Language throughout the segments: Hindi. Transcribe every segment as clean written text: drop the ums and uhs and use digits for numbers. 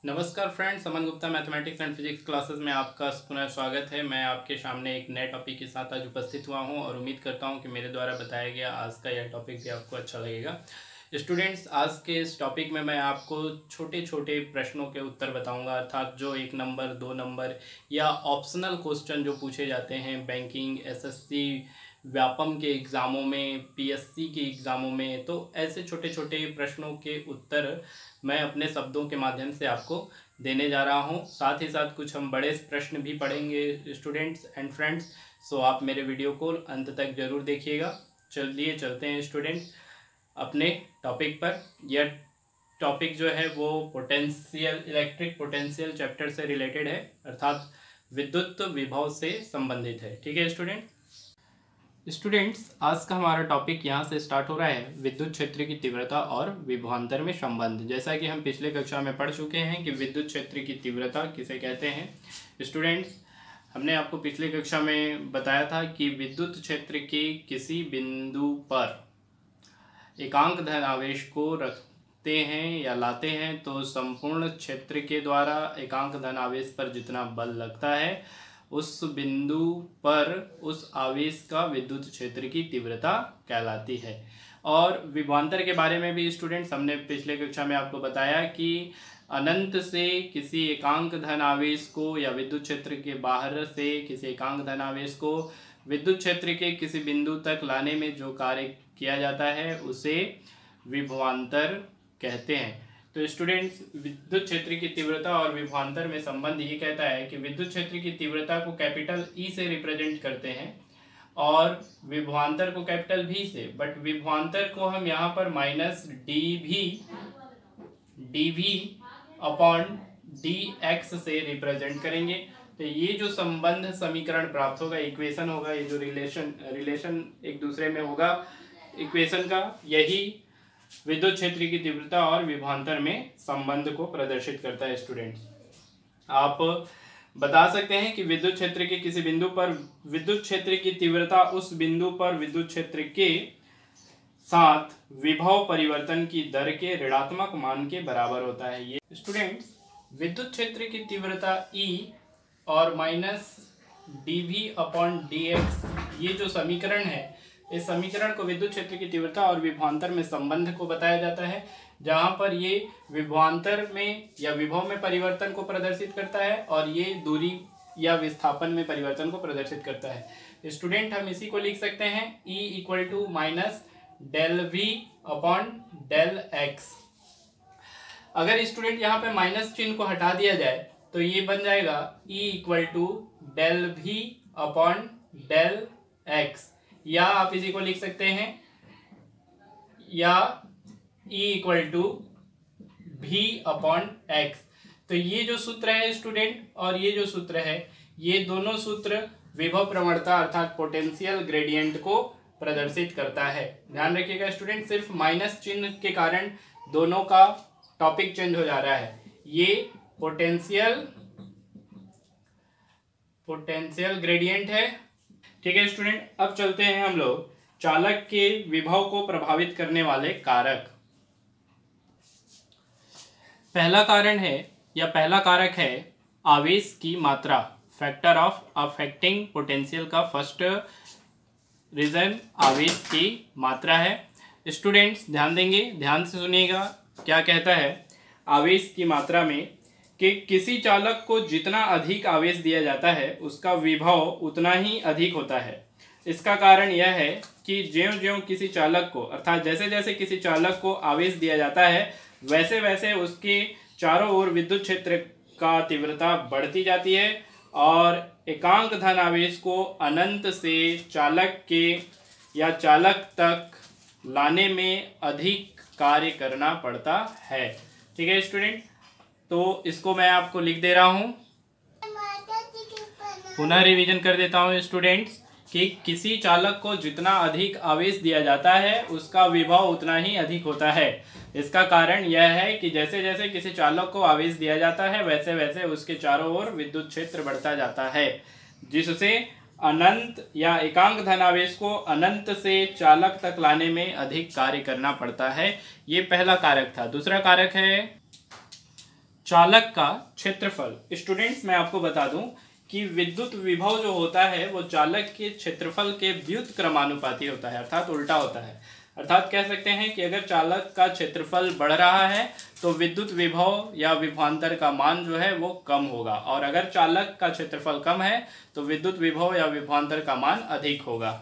नमस्कार friends, Aman Gupta mathematics and physics classes में आपका पुनः स्वागत है। मैं आपके सामने एक नए टॉपिक के साथ आज उपस्थित हुआ हूं और उम्मीद करता हूं कि मेरे द्वारा बताया गया आज का यह टॉपिक भी आपको अच्छा लगेगा। स्टूडेंट्स, आज के इस टॉपिक में मैं आपको छोटे छोटे प्रश्नों के उत्तर बताऊंगा, अर्थात जो 1 नंबर 2 नंबर या ऑप्शनल क्वेश्चन जो पूछे जाते हैं बैंकिंग, एसएससी, व्यापम के एग्ज़ामों में, पीएससी के एग्ज़ामों में, तो ऐसे छोटे छोटे प्रश्नों के उत्तर मैं अपने शब्दों के माध्यम से आपको देने जा रहा हूं। साथ ही साथ कुछ हम बड़े प्रश्न भी पढ़ेंगे स्टूडेंट्स एंड फ्रेंड्स। सो आप मेरे वीडियो को अंत तक जरूर देखिएगा। चलिए चलते हैं स्टूडेंट्स अपने टॉपिक पर। यह टॉपिक जो है वो पोटेंशियल, इलेक्ट्रिक पोटेंशियल चैप्टर से रिलेटेड है, अर्थात विद्युत विभव से संबंधित है। ठीक है स्टूडेंट्स, आज का हमारा टॉपिक यहाँ से स्टार्ट हो रहा है, विद्युत क्षेत्र की तीव्रता और विभवांतर में संबंध। जैसा कि हम पिछले कक्षा में पढ़ चुके हैं कि विद्युत क्षेत्र की तीव्रता किसे कहते हैं। स्टूडेंट्स, हमने आपको पिछले कक्षा में बताया था कि विद्युत क्षेत्र के किसी बिंदु पर एकांक धन आवेश को रखते हैं या लाते हैं तो संपूर्ण क्षेत्र के द्वारा एकांक धन आवेश पर जितना बल लगता है उस बिंदु पर उस आवेश का विद्युत क्षेत्र की तीव्रता कहलाती है। और विभवांतर के बारे में भी स्टूडेंट्स हमने पिछले कक्षा में आपको बताया कि अनंत से किसी एकांक धन आवेश को या विद्युत क्षेत्र के बाहर से किसी एकांक धन आवेश को विद्युत क्षेत्र के किसी बिंदु तक लाने में जो कार्य किया जाता है उसे विभवांतर कहते हैं। तो स्टूडेंट्स, विद्युत क्षेत्र की तीव्रता और विभवांतर में संबंध ये कहता है कि विद्युत क्षेत्र की तीव्रता को कैपिटल ई से रिप्रेजेंट करते हैं और विभवांतर को कैपिटल भी से, बट विभवांतर को हम यहाँ पर minus D V upon D X से रिप्रेजेंट करेंगे। तो ये जो संबंध समीकरण प्राप्त होगा, इक्वेशन होगा, ये जो रिलेशन एक दूसरे में होगा इक्वेशन का, यही विद्युत क्षेत्र की तीव्रता और विभवांतर में संबंध को प्रदर्शित करता है। स्टूडेंट्स, आप बता सकते हैं कि विद्युत क्षेत्र के किसी बिंदु पर विद्युत क्षेत्र की तीव्रता उस बिंदु पर विद्युत क्षेत्र के साथ विभव परिवर्तन की दर के ऋणात्मक मान के बराबर होता है। ये स्टूडेंट्स, विद्युत क्षेत्र की तीव्रता E और माइनस dV अपॉन dx, ये जो समीकरण है, इस समीकरण को विद्युत क्षेत्र की तीव्रता और विभवांतर में संबंध को बताया जाता है, जहां पर ये विभवांतर में या विभव में परिवर्तन को प्रदर्शित करता है और ये दूरी या विस्थापन में परिवर्तन को प्रदर्शित करता है। स्टूडेंट, हम इसी को लिख सकते हैं E equal to minus del V upon del X. अगर स्टूडेंट यहाँ पे माइनस चिन्ह को हटा दिया जाए तो ये बन जाएगा E equal to del V upon del X, या आप इसी को लिख सकते हैं या E इक्वल टू भी अपॉन एक्स। तो ये जो सूत्र है स्टूडेंट और ये जो सूत्र है, ये दोनों सूत्र विभव प्रवणता अर्थात पोटेंशियल ग्रेडियंट को प्रदर्शित करता है। ध्यान रखिएगा स्टूडेंट, सिर्फ माइनस चिन्ह के कारण दोनों का टॉपिक चेंज हो जा रहा है। ये पोटेंशियल ग्रेडियंट है। ठीक है स्टूडेंट, अब चलते हैं हम लोग चालक के विभव को प्रभावित करने वाले कारक। पहला कारक है आवेश की मात्रा, फैक्टर ऑफ अफेक्टिंग पोटेंशियल का फर्स्ट रीजन आवेश की मात्रा है। स्टूडेंट्स, ध्यान देंगे, ध्यान से सुनिएगा क्या कहता है आवेश की मात्रा में कि किसी चालक को जितना अधिक आवेश दिया जाता है उसका विभव उतना ही अधिक होता है। इसका कारण यह है कि ज्यों-ज्यों किसी चालक को, अर्थात जैसे जैसे किसी चालक को आवेश दिया जाता है वैसे वैसे उसके चारों ओर विद्युत क्षेत्र का तीव्रता बढ़ती जाती है और एकांक धन आवेश को अनंत से चालक के या चालक तक लाने में अधिक कार्य करना पड़ता है। ठीक है स्टूडेंट, तो इसको मैं आपको लिख दे रहा हूं, पुनः रिवीजन कर देता हूं स्टूडेंट्स कि किसी चालक को जितना अधिक आवेश दिया जाता है उसका विभव उतना ही अधिक होता है। इसका कारण यह है कि जैसे जैसे किसी चालक को आवेश दिया जाता है वैसे वैसे उसके चारों ओर विद्युत क्षेत्र बढ़ता जाता है, जिससे अनंत या एकांक धन आवेश को अनंत से चालक तक लाने में अधिक कार्य करना पड़ता है। ये पहला कारक था। दूसरा कारक है चालक का क्षेत्रफल। स्टूडेंट्स मैं आपको बता दूं कि विद्युत विभव जो होता है वो चालक के क्षेत्रफल के व्युत्क्रमानुपाती होता है, अर्थात उल्टा होता है। अर्थात कह सकते हैं कि अगर चालक का क्षेत्रफल बढ़ रहा है तो विद्युत विभव या विभवांतर का मान जो है वो कम होगा, और अगर चालक का क्षेत्रफल कम है तो विद्युत विभव या विभवांतर का मान अधिक होगा,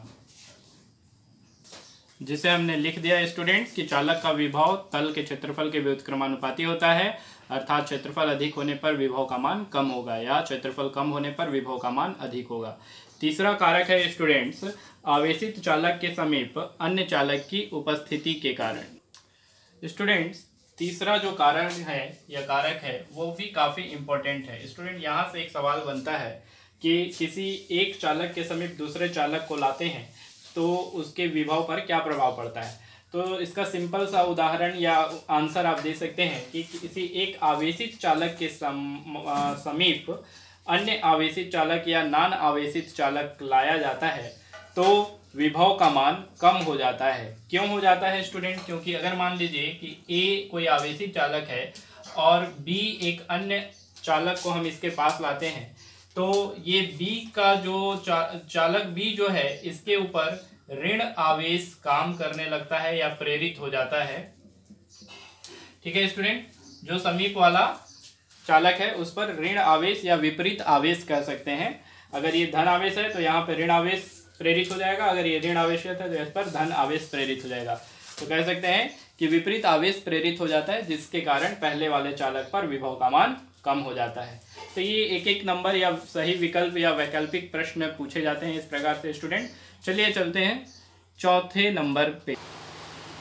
जिसे हमने लिख दिया स्टूडेंट कि चालक का विभव तल के क्षेत्रफल के व्युत्क्रमानुपाती होता है, अर्थात क्षेत्रफल अधिक होने पर विभव का मान कम होगा या क्षेत्रफल कम होने पर विभव का मान अधिक होगा। तीसरा कारक है स्टूडेंट्स आवेशित चालक के समीप अन्य चालक की उपस्थिति के कारण। स्टूडेंट्स तीसरा जो कारण है या कारक है वो भी काफ़ी इम्पोर्टेंट है। स्टूडेंट यहाँ से एक सवाल बनता है कि किसी एक चालक के समीप दूसरे चालक को लाते हैं तो उसके विभव पर क्या प्रभाव पड़ता है। तो इसका सिंपल सा उदाहरण या आंसर आप दे सकते हैं कि किसी एक आवेशित चालक के समीप अन्य आवेशित चालक या नान आवेशित चालक लाया जाता है तो विभव का मान कम हो जाता है। क्यों हो जाता है स्टूडेंट? क्योंकि अगर मान लीजिए कि ए कोई आवेशित चालक है और बी एक अन्य चालक को हम इसके पास लाते हैं तो ये बी का जो चालक बी जो है इसके ऊपर ऋण आवेश काम करने लगता है या प्रेरित हो जाता है। ठीक है स्टूडेंट, जो समीप वाला चालक है उस पर ऋण आवेश या विपरीत आवेश कह सकते हैं। अगर ये धन आवेश है तो यहाँ पर ऋण आवेश प्रेरित हो जाएगा, अगर ये ऋण आवेश है तो इस पर धन आवेश प्रेरित हो जाएगा। तो कह सकते हैं कि विपरीत आवेश प्रेरित हो जाता है जिसके कारण पहले वाले चालक पर विभव का मान कम हो जाता है। तो ये एक एक नंबर या सही विकल्प या वैकल्पिक प्रश्न पूछे जाते हैं इस प्रकार से स्टूडेंट। चलिए चलते हैं चौथे नंबर पे।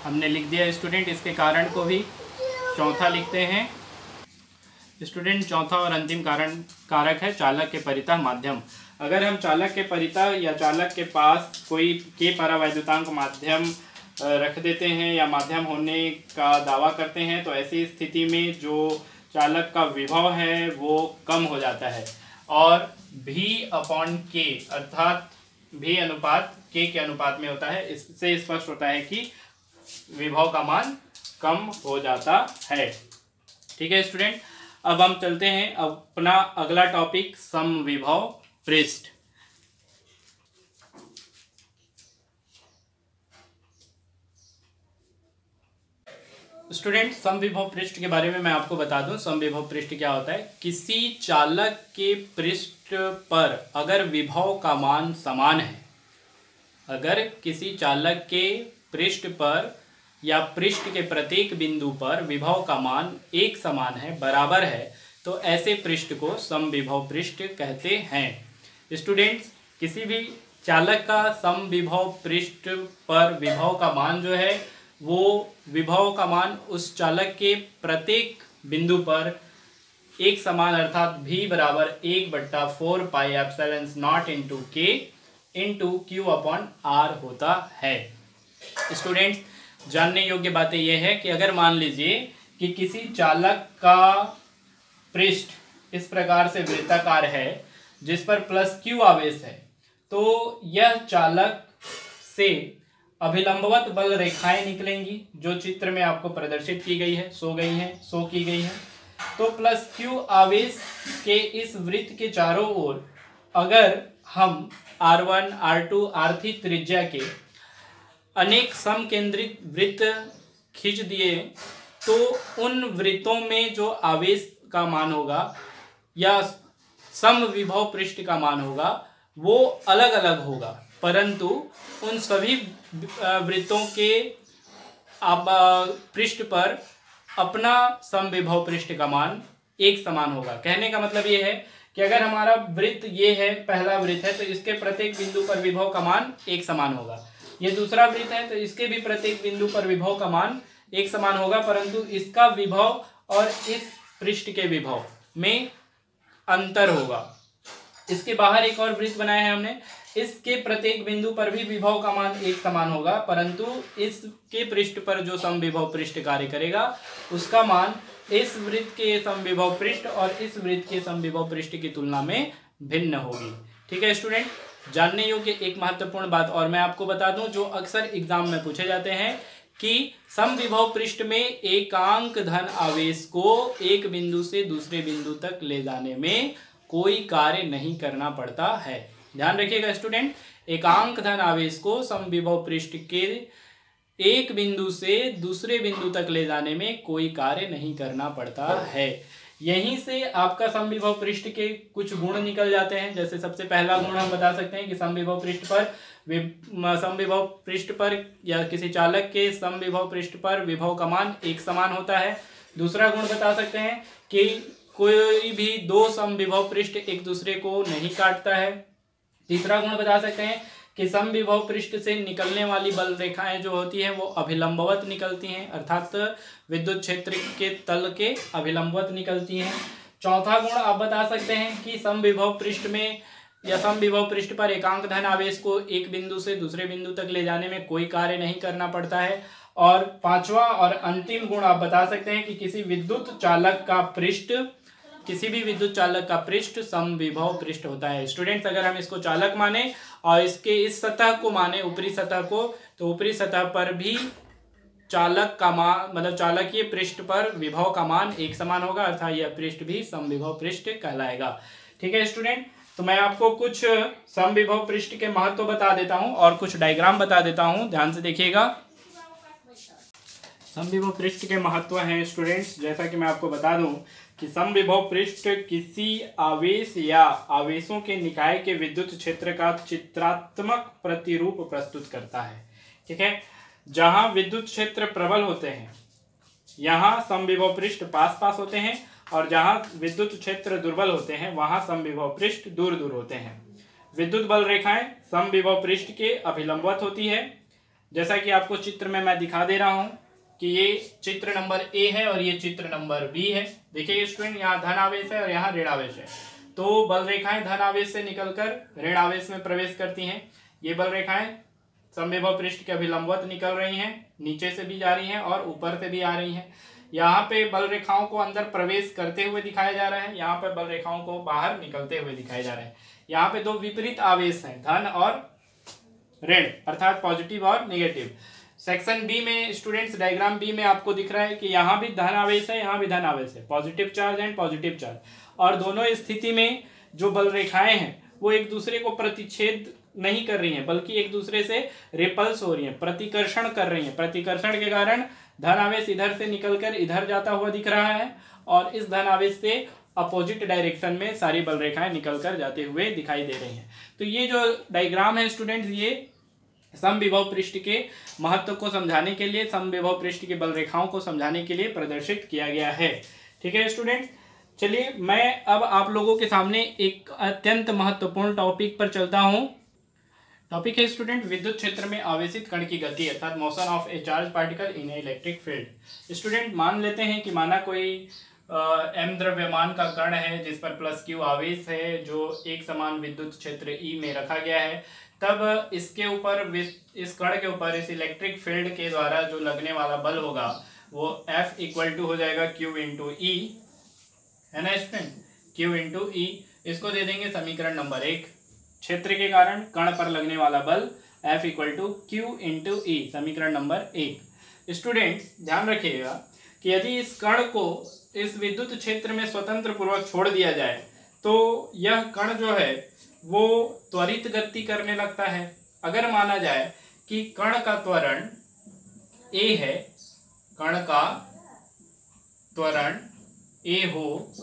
हमने लिख दिया स्टूडेंट इसके कारण को भी, चौथा लिखते हैं स्टूडेंट। चौथा और अंतिम कारक है चालक के परितः माध्यम। अगर हम चालक के परितः या चालक के पास कोई के परावैद्युतांक माध्यम रख देते हैं या माध्यम होने का दावा करते हैं तो ऐसी स्थिति में जो चालक का विभव है वो कम हो जाता है और V/K अर्थात V अनुपात K के अनुपात में होता है। इससे स्पष्ट होता है कि विभव का मान कम हो जाता है। ठीक है स्टूडेंट, अब हम चलते हैं अपना अगला टॉपिक समविभव पृष्ठ। स्टूडेंट समविभव पृष्ठ के बारे में मैं आपको बता दूं। समविभव पृष्ठ क्या होता है? किसी चालक के पृष्ठ पर अगर विभव का मान समान है, अगर किसी चालक के पृष्ठ पर या पृष्ठ के प्रत्येक बिंदु पर विभव का मान एक समान है, बराबर है, तो ऐसे पृष्ठ को समविभव पृष्ठ कहते हैं। स्टूडेंट्स किसी भी चालक का समविभव पृष्ठ पर विभव का मान जो है वो विभव का मान उस चालक के प्रत्येक बिंदु पर एक समान अर्थात V बराबर 1/4 pi epsilon not into K into Q/R होता है। स्टूडेंट्स जानने योग्य बातें यह है कि अगर मान लीजिए कि किसी चालक का पृष्ठ इस प्रकार से वृत्ताकार है जिस पर +Q आवेश है तो यह चालक से अभिलंबवत बल रेखाएं निकलेंगी जो चित्र में आपको प्रदर्शित की गई है, शो की गई है। तो +Q आवेश के इस वृत्त के चारों ओर अगर हम R1, R2, R3 त्रिज्या के अनेक समकेंद्रित वृत्त खींच दिए तो उन वृत्तों में जो आवेश का मान होगा या समविभव पृष्ठ का मान होगा वो अलग अलग होगा, परंतु उन सभी वृत्तों के पृष्ठ पर अपना समविभव पृष्ठ का मान एक समान होगा। कहने का मतलब ये है कि अगर हमारा वृत्त ये है, पहला वृत्त है, तो इसके प्रत्येक बिंदु पर विभव का मान एक समान होगा। ये दूसरा वृत्त है तो इसके भी प्रत्येक बिंदु पर विभव का मान एक समान होगा, परंतु इसका विभव और इस पृष्ठ के विभव में अंतर होगा। इसके बाहर एक और वृत्त बनाया है हमने, इसके प्रत्येक बिंदु पर भी विभव का मान एक समान होगा, परंतु इसके पृष्ठ पर जो समविभव पृष्ठ कार्य करेगा उसका मान इस वृत्त के समविभव पृष्ठ और इस वृत्त के समविभव पृष्ठ की तुलना में भिन्न होगी। ठीक है स्टूडेंट, जानने योग्य एक महत्वपूर्ण बात और मैं आपको बता दूं जो अक्सर एग्जाम में पूछे जाते हैं कि समविभव पृष्ठ में एकांक धन आवेश को एक बिंदु से दूसरे बिंदु तक ले जाने में कोई कार्य नहीं करना पड़ता है। ध्यान रखिएगा स्टूडेंट, एकांक धन आवेश को समविभव पृष्ठ के एक बिंदु से दूसरे बिंदु तक ले जाने में कोई कार्य नहीं करना पड़ता है। यहीं से आपका समविभव पृष्ठ के कुछ गुण निकल जाते हैं। जैसे सबसे पहला गुण हम बता सकते हैं कि समविभव पृष्ठ पर या किसी चालक के समविभव पृष्ठ पर विभव का मान एक समान होता है। दूसरा गुण बता सकते हैं कि कोई भी दो समविभव पृष्ठ एक दूसरे को नहीं काटता है। तीसरा गुण बता सकते हैं कि समविभव पृष्ठ से निकलने वाली बल रेखाएं जो होती हैं वो अभिलंबवत निकलती हैं, अर्थात विद्युत क्षेत्र के तल के अभिलंबवत निकलती हैं। चौथा गुण आप बता सकते हैं कि समविभव पृष्ठ में या समविभव पृष्ठ पर एकांक धन आवेश को एक बिंदु से दूसरे बिंदु तक ले जाने में कोई कार्य नहीं करना पड़ता है। और पांचवा और अंतिम गुण आप बता सकते हैं कि किसी भी विद्युत चालक का पृष्ठ समविभव पृष्ठ होता है। स्टूडेंट्स, अगर हम इसको चालक माने और इसके इस सतह को माने ऊपरी सतह को, तो ऊपरी सतह पर भी चालक का मान मतलब चालकीय पृष्ठ पर विभव का मान एक समान होगा, अर्थात यह पृष्ठ भी समविभव पृष्ठ कहलाएगा। ठीक है स्टूडेंट, तो मैं आपको कुछ समविभव पृष्ठ के महत्व बता देता हूं और कुछ डायग्राम बता देता हूं, ध्यान से देखिएगा। समविभव पृष्ठ के महत्व हैं स्टूडेंट्स, जैसा कि मैं आपको बता दूं कि समविभव पृष्ठ किसी आवेश या आवेशों के निकाय के विद्युत क्षेत्र का चित्रात्मक प्रतिरूप प्रस्तुत करता है। ठीक है, जहां विद्युत क्षेत्र प्रबल होते हैं यहां समविभव पृष्ठ पास पास होते हैं, और जहां विद्युत क्षेत्र दुर्बल होते हैं वहां समविभव पृष्ठ दूर दूर होते हैं। विद्युत बल रेखाएं समविभव पृष्ठ के अभिलंबवत होती है, जैसा कि आपको चित्र में मैं दिखा दे रहा हूं कि ये चित्र नंबर ए है और ये चित्र नंबर बी है। देखिए स्टूडेंट, यहाँ धन आवेश है और यहाँ ऋण आवेश है, तो बल रेखाएं धन आवेश से निकलकर ऋण आवेश में प्रवेश करती हैं। ये बल रेखाएं समविभव पृष्ठ के अभिलंबवत निकल रही हैं, नीचे से भी जा रही हैं और ऊपर से भी आ रही हैं। यहाँ पे बल रेखाओं को अंदर प्रवेश करते हुए दिखाया जा रहा है, यहाँ पे बल रेखाओं को बाहर निकलते हुए दिखाया जा रहा है। यहाँ पे दो विपरीत आवेश हैं, धन और ऋण, अर्थात पॉजिटिव और नेगेटिव। सेक्शन बी में स्टूडेंट्स, डायग्राम बी में आपको दिख रहा है कि यहाँ भी धन आवेश है, यहाँ भी धन आवेश है, positive charge and positive charge, और दोनों स्थिति में जो बल रेखाएं हैं वो एक दूसरे को प्रतिच्छेद नहीं कर रही हैं, बल्कि एक दूसरे से रिपल्स हो रही हैं, प्रतिकर्षण कर रही हैं। प्रतिकर्षण के कारण धन आवेश इधर से निकलकर इधर जाता हुआ दिख रहा है, और इस धन आवेश से अपोजिट डायरेक्शन में सारी बल रेखाएं निकलकर जाते हुए दिखाई दे रही हैं। तो ये जो डायग्राम है स्टूडेंट्स, ये समविभव पृष्ठ के महत्व को समझाने के लिए, समविभव पृष्ठ की बल रेखाओं को समझाने के लिए प्रदर्शित किया गया है। ठीक है स्टूडेंट्स, चलिए मैं अब आप लोगों के सामने एक अत्यंत महत्वपूर्ण टॉपिक पर चलता हूं। टॉपिक है स्टूडेंट, विद्युत क्षेत्र में आवेशित कण की गति, अर्थात motion of A charge particle in A electric field. Student, मान लेते हैं कि माना कोई m द्रव्यमान का कण है जिस पर प्लस q आवेश है, जो एक समान विद्युत क्षेत्र E में रखा गया है। तब इसके ऊपर, इस कण के ऊपर इस इलेक्ट्रिक फील्ड के द्वारा जो लगने वाला बल होगा वो F इक्वल टू हो जाएगा Q इंटू ई, है ना स्टूडेंट, Q इंटू ई। इसको दे देंगे समीकरण नंबर 1। क्षेत्र के कारण कण पर लगने वाला बल F equal to Q into E, समीकरण नंबर 1। स्टूडेंट्स ध्यान रखिएगा कि यदि इस कण को इस विद्युत क्षेत्र में स्वतंत्र पूर्वक छोड़ दिया जाए तो यह कण जो है वो त्वरित गति करने लगता है। अगर माना जाए कि कण का त्वरण a है, कण का त्वरण a हो,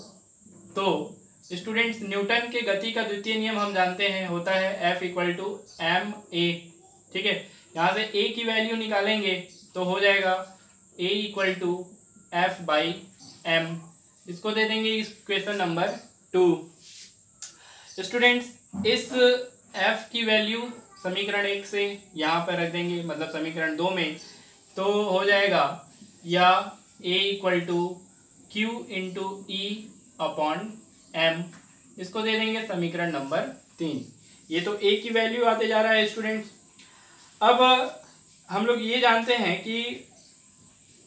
तो स्टूडेंट्स न्यूटन के गति का द्वितीय नियम हम जानते हैं, होता है F equal to M A. ठीक है, यहाँ से a की वैल्यू निकालेंगे तो हो जाएगा a equal to F by M. इसको दे देंगे इक्वेशन नंबर 2। स्टूडेंट्स, इस f की वैल्यू समीकरण 1 से यहाँ पर रख देंगे, मतलब समीकरण 2 में, तो हो जाएगा या a equal to Q into E upon M. इसको दे देंगे समीकरण नंबर 3। ये तो a की वैल्यू आते जा रहा है स्टूडेंट्स। अब हम लोग ये जानते हैं कि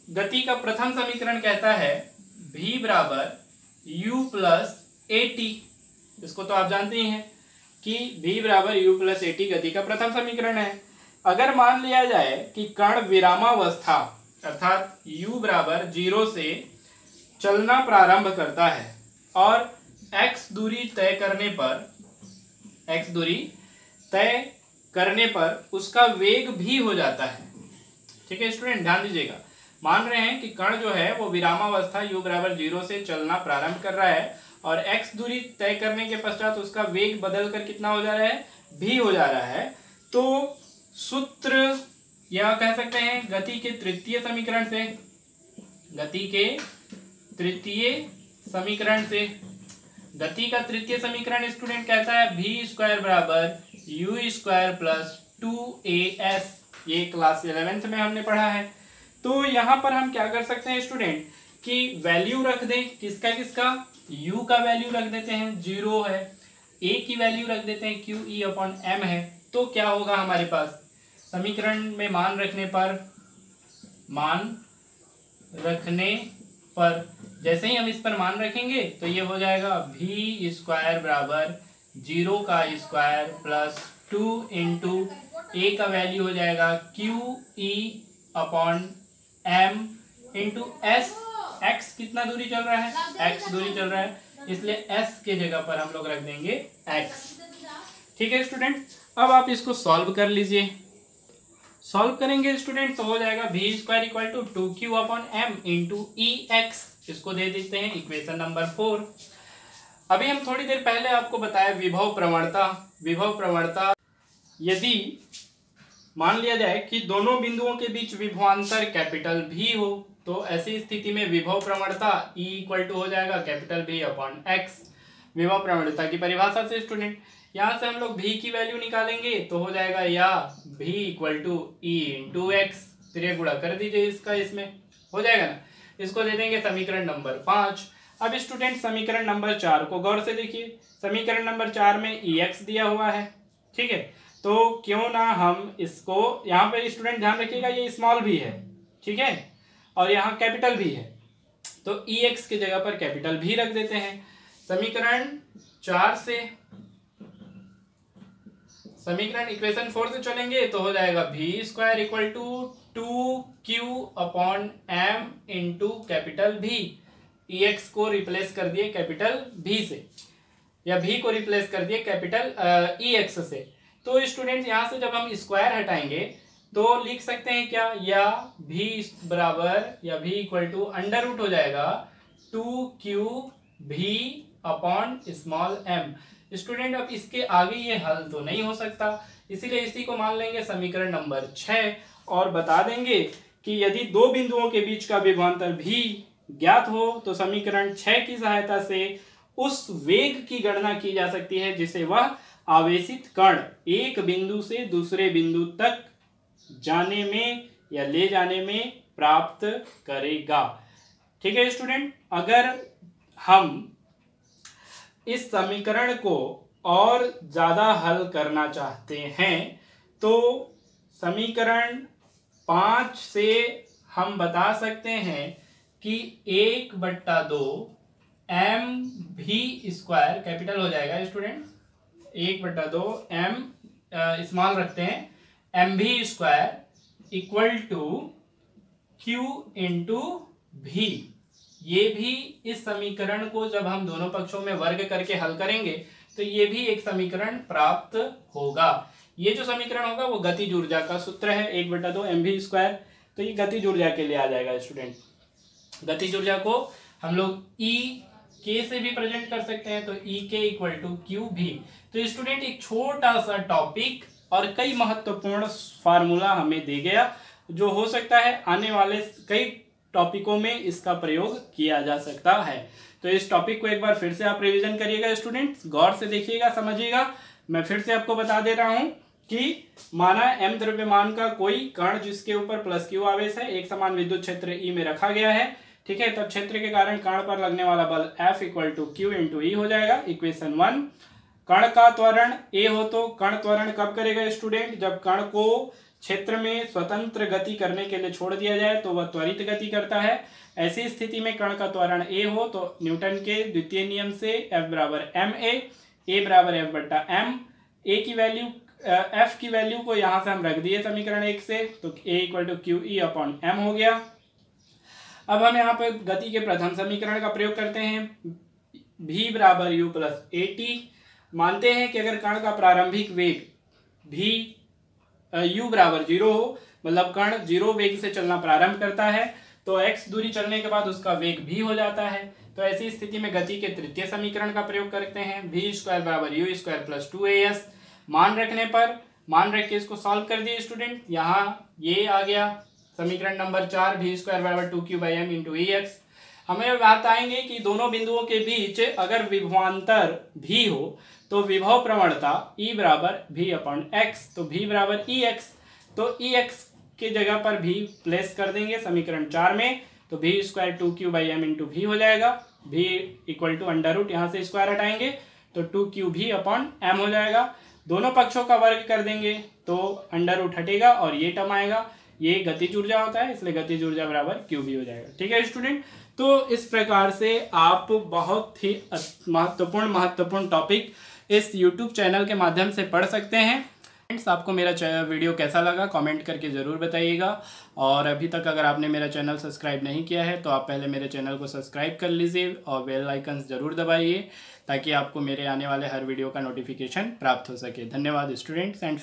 गति का प्रथम समीकरण कहता है v बराबर u प्लस ए टी। इसको तो आप जानते ही हैं कि v बराबर u प्लस ए टी गति का प्रथम समीकरण है। अगर मान लिया जाए कि कण विरामावस्था अर्थात u बराबर 0 से चलना प्रारंभ करता है और x दूरी तय करने पर उसका वेग भी हो जाता है। ठीक है स्टूडेंट, ध्यान दीजिएगा। मान रहे हैं कि कण जो है वो विरामावस्था u बराबर 0 से चलना प्रारंभ कर रहा है और x दूरी तय करने के पश्चात उसका वेग बदल कर कितना हो जा रहा है, v हो जा रहा है। तो सूत्र या कह सकते हैं गति के तृतीय समीकरण स्टूडेंट कहता है v² बराबर u² प्लस 2as। ये क्लास 11th में हमने पढ़ा है। तो यहाँ पर हम क्या कर सकते हैं स्टूडेंट कि वैल्यू रख दें, किसका u का वैल्यू रख देते हैं 0 है, a की वैल्यू रख देते हैं QE/m है। तो क्या होगा हमारे पास समीकरण में मान रखने पर जैसे ही हम इस पर मान रखेंगे तो ये हो जाएगा v² बराबर 0 का स्क्वायर प्लस 2 इंटू a का वैल्यू हो जाएगा QE/m इंटू s। x कितना दूरी चल रहा है, x दूरी चल रहा है, इसलिए s के जगह पर हम लोग रख देंगे x। ठीक है स्टूडेंट, अब आप इसको सॉल्व कर लीजिए। सॉल्व करेंगे स्टूडेंट तो हो जाएगा v² equal to 2q/m into ex। इसको दे देते हैं इक्वेशन नंबर 4। अभी हम थोड़ी देर पहले आपको बताया विभव प्रवणता यदि मान लिया जाए कि दोनों बिंदुओं के बीच विभवांतर कैपिटल V हो तो ऐसी स्थिति में विभव प्रवणता E इक्वल टू हो जाएगा कैपिटल V/x। विभव प्रवणता की परिभाषा से स्टूडेंट यहाँ से हम लोग V की वैल्यू निकालेंगे तो हो जाएगा या V इक्वल टू E/x। फिर ये गुणा कर दीजिए इसका, इसमें हो जाएगा ना। इसको दे देंगे समीकरण नंबर 5। अब स्टूडेंट समीकरण नंबर 4 को गौर से देखिए। समीकरण नंबर 4 में ex दिया हुआ है, ठीक है, तो क्यों ना हम इसको यहाँ पे स्टूडेंट ध्यान रखिएगा ये स्मॉल भी है, ठीक है, और यहाँ कैपिटल भी है, तो ex की जगह पर कैपिटल भी रख देते हैं। समीकरण 4 से समीकरण इक्वेशन 4 से चलेंगे तो हो जाएगा v² equal to 2q/m into capital V। ex को रिप्लेस कर दिए कैपिटल V से, या v को रिप्लेस कर दिए कैपिटल ex से। तो स्टूडेंट यहाँ से जब हम स्क्वायर हटाएंगे तो लिख सकते हैं क्या, या v बराबर या v equal to under root हो जाएगा 2q/v/m। स्टूडेंट अब इसके आगे ये हल तो नहीं हो सकता, इसीलिए इसी को मान लेंगे समीकरण नंबर 6 और बता देंगे कि यदि दो बिंदुओं के बीच का विभवांतर भी ज्ञात हो तो समीकरण 6 की सहायता से उस वेग की गणना की जा सकती है जिसे वह आवेशित कण एक बिंदु से दूसरे बिंदु तक जाने में या ले जाने में प्राप्त करेगा। ठीक है स्टूडेंट, अगर हम इस समीकरण को और ज्यादा हल करना चाहते हैं तो समीकरण 5 से हम बता सकते हैं कि 1/2 mv² कैपिटल हो जाएगा स्टूडेंट, 1/2 m स्मॉल रखते हैं mv² equal to q into v। ये भी इस समीकरण को जब हम दोनों पक्षों में वर्ग करके हल करेंगे तो ये भी एक समीकरण प्राप्त होगा। ये जो समीकरण होगा वो गतिज ऊर्जा का सूत्र है 1/2 mv², तो ये गतिज ऊर्जा के लिए आ जाएगा स्टूडेंट। गतिज ऊर्जा को हम लोग E से भी प्रेजेंट कर सकते हैं, तो EK इक्वल टू QV। तो स्टूडेंट एक छोटा सा टॉपिक और कई महत्वपूर्ण फार्मूला हमें दे गया, जो हो सकता है आने वाले कई टॉपिकों में इसका प्रयोग किया जा सकता है। तो इस टॉपिक को एक बार फिर से आप रिवीजन करिएगा स्टूडेंट्स, गौर से देखिएगा, समझिएगा। मैं फिर से आपको बता दे रहा हूं कि माना m द्रव्यमान का कोई कण जिसके ऊपर प्लस q आवेश है, एक समान विद्युत क्षेत्र E में रखा गया है, ठीक है, तब क्षेत्र के कारण कण पर लगने वाला बल F equal to Q into E हो जाएगा। इक्वेशन 1। कण का त्वरण A हो तो कण त्वरण कब करेगा स्टूडेंट, जब कण को क्षेत्र में स्वतंत्र गति करने के लिए छोड़ दिया जाए तो वह त्वरित गति करता है। ऐसी स्थिति में कण का त्वरण A हो तो न्यूटन के द्वितीय नियम से F बराबर ma, A बराबर F/m, A की वैल्यू एफ की वैल्यू को यहाँ से हम रख दिए समीकरण 1 से, तो A equal to Q E upon M हो गया। अब हम यहाँ पे गति के प्रथम समीकरण का प्रयोग करते हैं, v बराबर u प्लस ए टी। मानते हैं कि अगर कण का प्रारंभिक वेग v u बराबर 0 हो, मतलब कण 0 वेग से चलना प्रारंभ करता है, तो x दूरी चलने के बाद उसका वेग v हो जाता है। तो ऐसी स्थिति में गति के तृतीय समीकरण का प्रयोग करते हैं, v स्क्वायर बराबर यू स्क्वायर प्लस 2as। मान रखने पर, मान रख के इसको सॉल्व कर दिए स्टूडेंट। यहाँ ये आ गया समीकरण नंबर 4, v स्क्वायर बराबर 2q/m इंटू ई एक्स। हमें बात आएंगे कि दोनों बिंदुओं के बीच अगर विभवांतर v हो तो विभव प्रवणता E बराबर v अपॉन एक्स, तो v बराबर ई एक्स, तो ई एक्स की जगह पर v प्लेस कर देंगे समीकरण 4 में, तो v square 2q/m into v हो जाएगा। v equal to under root, यहाँ से स्क्वायर हटाएंगे तो 2qv अपॉन m हो जाएगा। दोनों पक्षों का वर्ग कर देंगे तो अंडर रूट हटेगा और ये टर्म आएगा। ये गतिज ऊर्जा होता है, इसलिए गतिज ऊर्जा बराबर qv हो जाएगा। ठीक है स्टूडेंट, तो इस प्रकार से आप बहुत ही महत्वपूर्ण टॉपिक इस YouTube चैनल के माध्यम से पढ़ सकते हैं। फ्रेंड्स, आपको मेरा वीडियो कैसा लगा कमेंट करके ज़रूर बताइएगा। और अभी तक अगर आपने मेरा चैनल सब्सक्राइब नहीं किया है तो आप पहले मेरे चैनल को सब्सक्राइब कर लीजिए और बेल आइकन ज़रूर दबाइए, ताकि आपको मेरे आने वाले हर वीडियो का नोटिफिकेशन प्राप्त हो सके। धन्यवाद स्टूडेंट्स एंड